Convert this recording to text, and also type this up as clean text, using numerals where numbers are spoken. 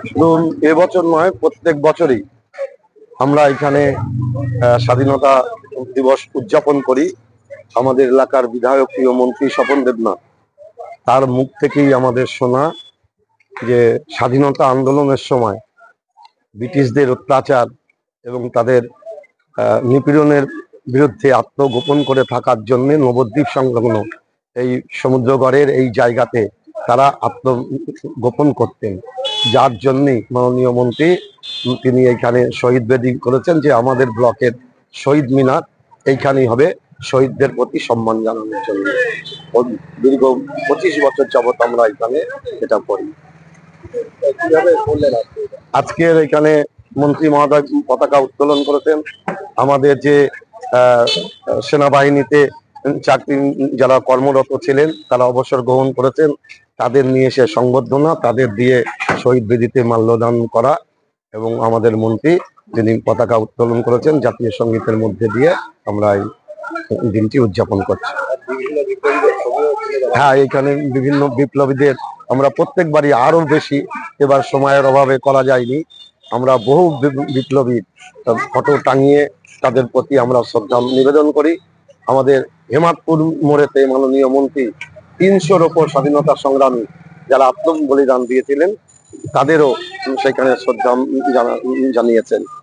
শুধু এবছর নয়, প্রত্যেক বছরই আমরা এখানে স্বাধীনতা দিবস উদযাপন করি। আমাদের এলাকার বিধায়ক প্রিয় মন্ত্রী স্বপন দেবনাথ, তার মুখ থেকেই আমাদের শোনা যে স্বাধীনতা আন্দোলনের সময় ব্রিটিশদের অত্যাচার এবং তাদের নিপীড়নের বিরুদ্ধে আত্মগোপন করে থাকার জন্য নবদ্বীপ সংলগ্ন এই সমুদ্রগড়ের এই জায়গাতে তারা আত্মগোপন করতেন, যার জন্যই মাননীয় মন্ত্রী তিনি এইখানে শহীদ বেদি করেছেন যে আমাদের ব্লকের শহীদ মিনার এইখানেই হবে শহীদদের প্রতি সম্মান জানানোর জন্য। দীর্ঘ 25 বছর যাবৎ আমরা এখানে এটা করি। আজকের এখানে মন্ত্রী মহোদয় পতাকা উত্তোলন করেছেন। আমাদের যে সেনাবাহিনীতে চাকরি যারা কর্মরত ছিলেন তারা অবসর গ্রহণ করেছেন, তাদের নিয়ে এসে সংবর্ধনা, তাদের দিয়ে শহীদ বেদিতে মাল্যদান করা এবং আমাদের মন্ত্রী যিনি পতাকা উত্তোলন করেছেন জাতীয় সঙ্গীতের মধ্যে দিয়ে আমরা এই দিনটি উদযাপন করছি। হ্যাঁ, এখানে বিভিন্ন বিপ্লবীদের আমরা প্রত্যেকবারই আরো বেশি, এবার সময়ের অভাবে করা যায়নি, আমরা বহু বিপ্লবী ফটো টাঙিয়ে তাদের প্রতি আমরা শ্রদ্ধা নিবেদন করি। আমাদের হেমাদপুর মোড়েতে মাননীয় মন্ত্রী 300-র ওপর স্বাধীনতা সংগ্রামী যারা আত্ম বলিদান দিয়েছিলেন তাদেরও সেখানে শ্রদ্ধা জানিয়েছেন।